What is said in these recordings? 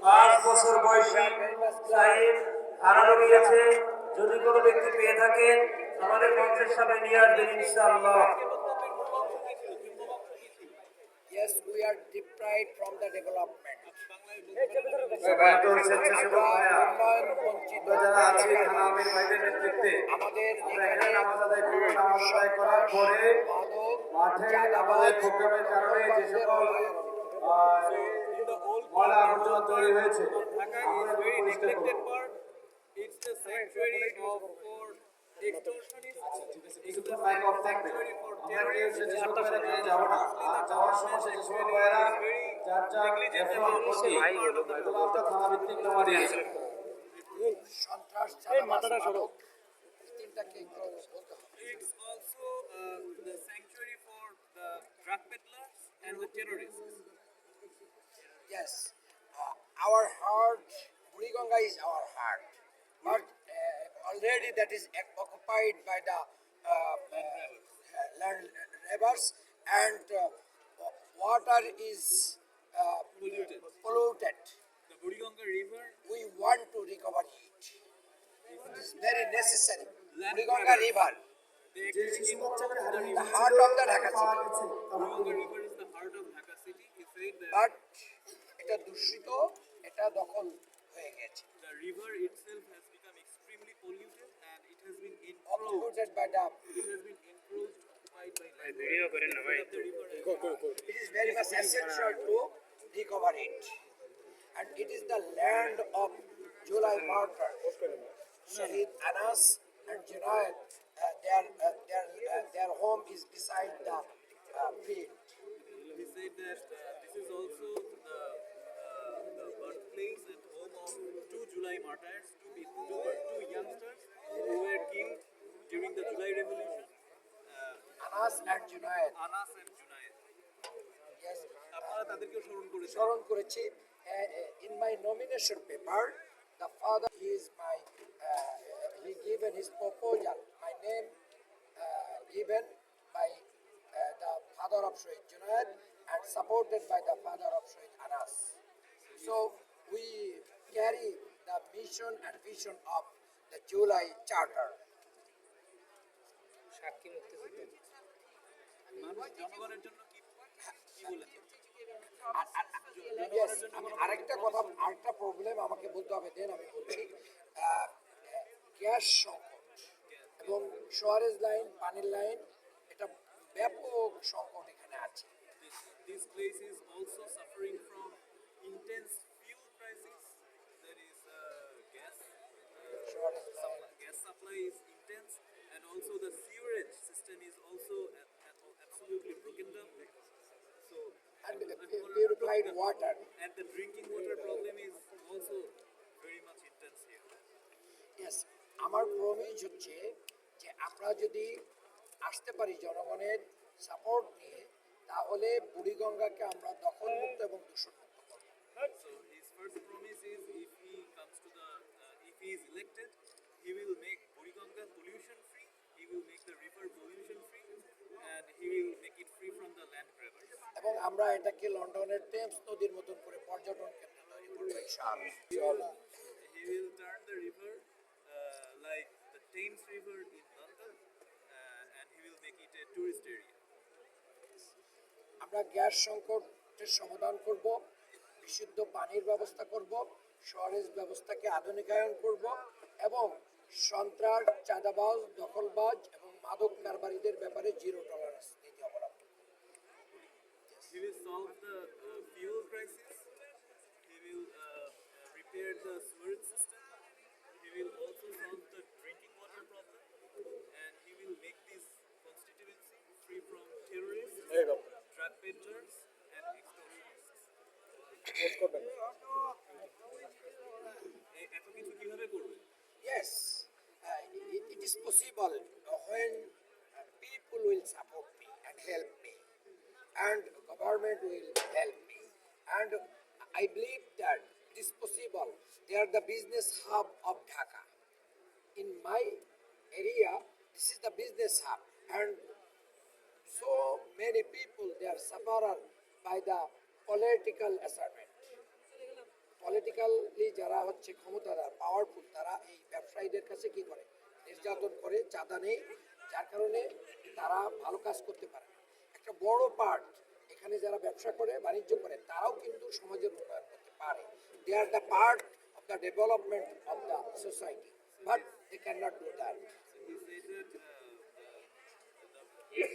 5 বছর বয়সী সাহিব হারানো গিয়েছে। যদি কোনো ব্যক্তি পেয়ে থাকেন আমাদের মঞ্চের সামনে নিয়ে আসবেন ইনশাআল্লাহ। Yes, we are deprived from the development. উন্নয়ন বঞ্চিত আমাদের এখানে করার পরে মাঠে আমাদের প্রোগ্রামের কারণে যে সকল ময়লা আবর্জনা তৈরি হয়েছে It's the sanctuary of for extortionists. It's the sanctuary for terrorists. যাবো না আর যাওয়ার সময় সে সকল ভাইয়েরা যার যার থানা ভিত্তিক জমা দিয়েছে। সন্ত্রাস চাঁদাবাজ তিনটাকে একটু বলতে হবে। It's also the sanctuary for the drug peddlers and the terrorists. Yes, our heart, Buriganga is our heart, but already that is occupied by the land grabbers, and water is polluted. The Buriganga River, We want to recover it. It is very necessary. Buriganga River, they actually came out of the the river. heart of the Dhaka city, Buriganga River is the heart of Dhaka city. He said that but এটা দূষিত, এটা দখল হয়ে গেছে, the river itself has become extremely polluted and it has been encroached. polluted by the. It has been encroached, occupied by land. Video করেন না ভাই The river It is very much essential to recover it. And it is the land of July martyr. Shahid Anas and Junaid, their home is beside the field. He said that this is also the birthplace and home of two July martyrs, two youngsters who were killed during the July Revolution, Anas and Junaid. Anas and Junaid. Yes, আপনারা তাদেরকেও স্মরণ করেছেন। স্মরণ করেছি. In my nomination paper, the father he given his proposal. My name given by the father of Shahid Junaid and supported by the father of Shahid Anas. So we carry the mission and vision of the July Charter. সাক্ষী মুক্তিযুদ্ধ মানুষ জনগণের জন্য কি বলেছেন? Yes, আরেকটা কথা, আরেকটা প্রবলেম আমাকে বলতে হবে, দেন আমি বলছি। গ্যাস সংকট এবং সোয়ারেজ লাইন, পানির লাইন, এটা ব্যাপক সংকট এখানে আছে। This place is also suffering from intense fuel crisis. There is gas supply is intense, and also the sewerage system is also absolutely broken down. So And purified water. and the drinking water problem is also very much intense here. Yes, আমার promise হচ্ছে যে আমরা যদি আসতে পারি জনগণের support নিয়ে, তাহলে বুড়িগঙ্গাকে আমরা দখলমুক্ত এবং দূষণমুক্ত করব। So his first promise is if he is elected, he will make Buriganga pollution free. He will make the river pollution free, and he will make it free from the land grabbers. এবং আমরা এটাকে লন্ডনের Thames নদীর মতন করে পর্যটন কেন্দ্র তৈরি করবো ইনশাআল্লাহ। He will turn the river like the Thames River in London, and he will make it a tourist area. আমরা গ্যাস সংকটের সমাধান করব, বিশুদ্ধ পানির ব্যবস্থা করব, শহরেজ ব্যবস্থাকে আধুনিকায়ন করব এবং সন্ত্রাস, চাঁদাবাজ, দখলবাজ এবং মাদক কারবারিদের ব্যাপারে জিরো টলারেন্স নীতি অবলম্বন। He will solve the fuel crisis. He will repair the sewerage system. He will also solve the drinking water problem, and he will make this constituency free from terrorists, drug peddlers, and extortionists. এত কিছু কিভাবে করবে? Yes, it is possible when people will support me and help me, and government will help me, and I believe that it is possible. They are the business hub of Dhaka. In my area, this is the business hub, and so many people they are suffered by the political assignment. Political হচ্ছে ক্ষমতাদার, powerful, তারা এই ব্যবসায়ীদের কাছে কি করে, নির্যাতন করে, চাঁদা নেই, যার কারণে তারা ভালো কাজ করতে পারে না। একটা বড় পার্ট এখানে যারা ব্যবসা করে, বাণিজ্য করে, তারাও কিন্তু সমাজের উন্নয়ন করতে পারে। They are the part of the development of the society, but they can not do that. He said that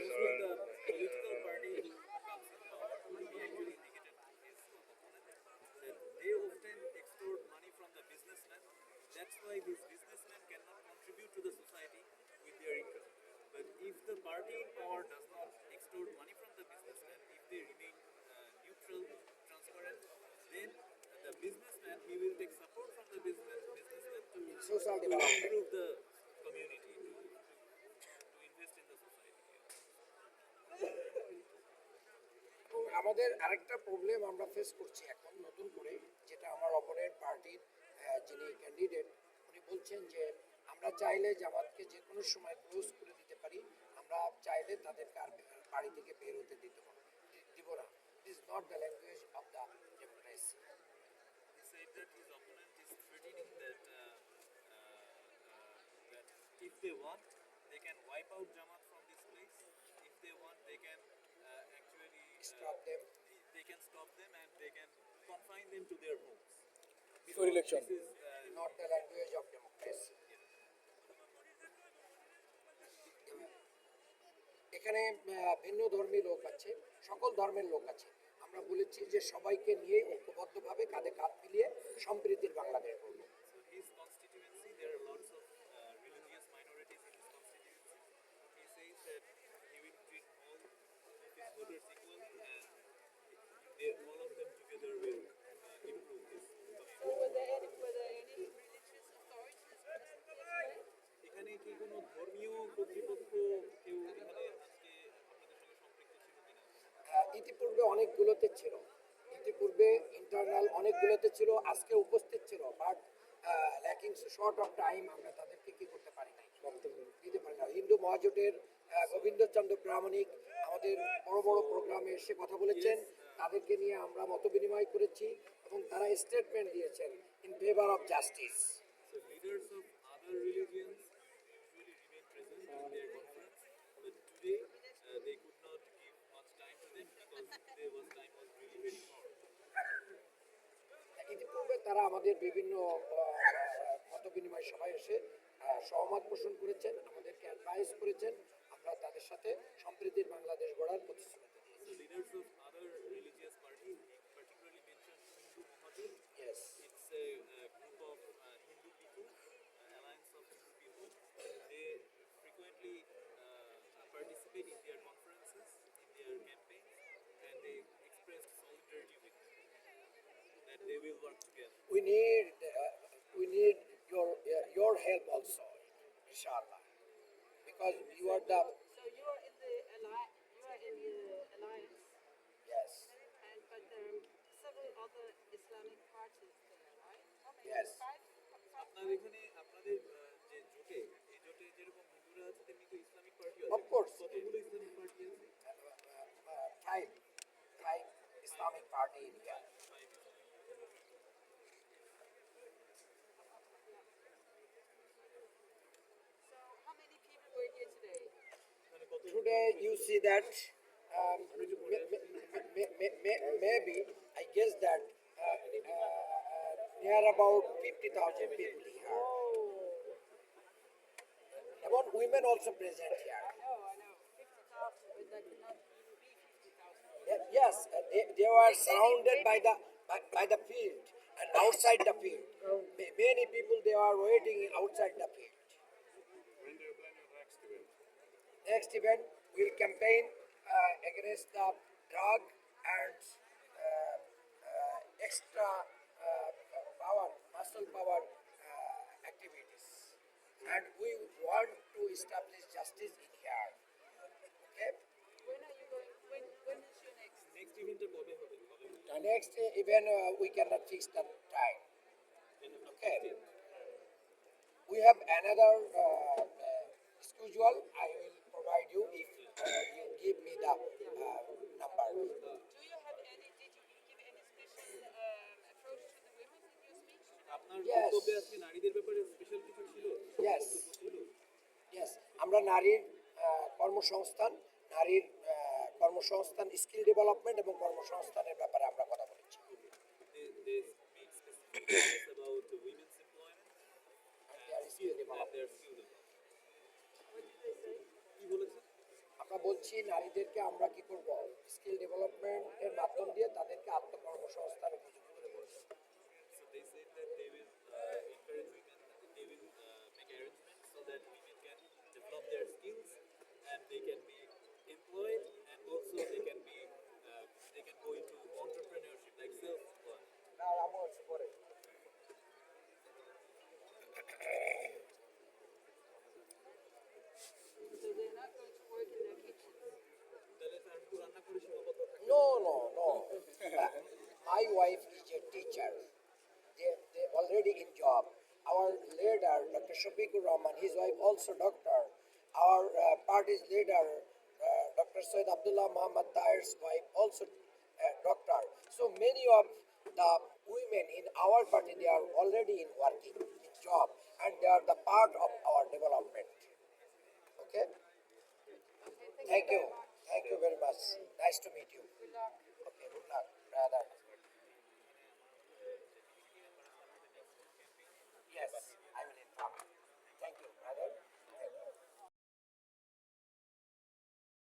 usually the political party who comes in power, he actually indicated his opponent, that they often extort money from the businessmen. That's why these businessmen cannot contribute to the society with their income. But if the party in power does not extort money from the businessmen, if they remain neutral, transparent, then the businessman, he will take support from the businessmen to Social development. improve the community, to invest in the society. এবং আমাদের আরেকটা problem আমরা face করছি এখন নতুন করে, যেটা আমার অপোনেন্ট পার্টির যিনি ক্যান্ডিডেট, উনি বলছেন যে আমরা চাইলে জামাতকে যে কোনো সময় ক্লোজ করে দিতে পারি, আমরা চাইলে তাদেরকে আর বাড়ি থেকে বের হতে দিব না। This is not the language of the democracy. He said that his opponent is threatening that that if they want, they can wipe out Jamaat from this place. If they want, they can actually Stop them. They can stop them and they can confine them to their homes. Before election. This is not the language of democracy. এখানে ভিন্ন ধর্মী লোক আছে, সকল ধর্মের লোক আছে। আমরা বলেছি যে সবাইকে নিয়ে ঐক্যবদ্ধভাবে কাঁধে কাঁধ মিলিয়ে সম্প্রীতির Bangladesh গড়ব। so his constituency. There are lots of religious minorities in his constituency. He says that he will treat all of his voters equally, and all of them together will improve this community. So were there any religious authorities present here today? এখানে কি কোনো ধর্মীয় কর্তৃপক্ষ কেউ এখানে আজকে আপনাদের সঙ্গে সম্পৃক্ত ছিল কিনা? ইতিপূর্বে অনেকগুলোতে ছিল, ইতিপূর্বে ইন্টারনাল অনেকগুলোতে ছিল, আজকে উপস্থিত ছিল, but lacking short of time আমরা তাদেরকে কি করতে পারি নাই, দিতে পারি না। হিন্দু মহাজোটের গোবিন্দচন্দ্র প্রামাণিক আমাদের বড় বড় প্রোগ্রামে এসে কথা বলেছেন, তাদেরকে নিয়ে আমরা মত বিনিময় করেছি এবং তারা স্টেটমেন্ট দিয়েছেন in favour of justice. So leaders of other religions usually remain present in their conference, but today they could not give much time to them because time was really very short. ইতিপূর্বে তারা আমাদের বিভিন্ন মত বিনিময় সভায় এসে সহমত পোষণ করেছেন, আমাদেরকে অ্যাডভাইস করেছেন, আমরা তাদের সাথে সম্প্রীতির বাংলাদেশ গড়ার প্রতিশ্রুতি দিয়েছি। The leaders of other religious parties, he particularly mentioned Hindu Mahajot. Yes. It's a group of Hindu people, alliance of Hindu people. They frequently participate in their conferences, in their campaigns, and they expressed solidarity with them, that they will work together. We need your help also, inshallah, because you are the So you are in the alliance, yes. and but there are several other Islamic parties there, right? How many? Yes. Five? আপনার এখানে আপনাদের যে জোটে, এই জোটে যেরকম হিন্দুরা আছে তেমনি তো ইসলামিক পার্টি আছে। Of course. কতগুলো ইসলামিক পার্টি আছে? Five Islamic party in here. So how many people were here today? মানে কত Today you see that maybe I guess that near about 50,000 people here. About women also present here. I know, 50,000, but that cannot even be 50,000. Yes, they were surrounded by the field and outside the field. Many people they are waiting outside the field. When do you plan your next event? Next event will campaign against the drug and extra muscle power activities, and we want to establish justice in here. Okay. When are you going? When is your next? Next ইভেন্টটা কবে হবে? The next event we cannot fix the time. Okay. We have another schedule. I will provide you if you give me the number. Do you have any? Did you give any special approach to the women in your speech today? আপনার Yes. বক্তব্যে আজকে নারীদের ব্যাপারে special কিছু ছিল? Yes. বক্তব্য ছিল? Yes, আমরা নারীর কর্মসংস্থান, নারীর কর্মসংস্থান, স্কিল ডেভেলপমেন্ট এবং কর্মসংস্থানের ব্যাপারে আমরা কথা বলেছি। They speak specifically about the women's employment And their skill and development. their skill development. What did they say? কি বলেছেন? আমরা বলছি নারীদেরকে আমরা কি করব, স্কিল ডেভেলপমেন্টের মাধ্যম দিয়ে তাদেরকে আত্মকর্মসংস্থান উপযুক্ত করে তুলব। So they said that they will encourage women, they will make arrangements so that women can develop their skills and they can be employed and also they can go into entrepreneurship like self-employment. না, আমার একটু পরে। So they're not going to work in their kitchens. তাহলে তার শুধু রান্না করে সীমাবদ্ধ থাকবে। No, no, no. My wife is a teacher. They already in job. Our leader, Dr. Shafiqur Rahman, his wife also doctor. Our party's leader, Dr. Syed Abdullah Muhammad Tahir's wife also doctor. So many of the women in our party, they are already in working, in job, and they are the part of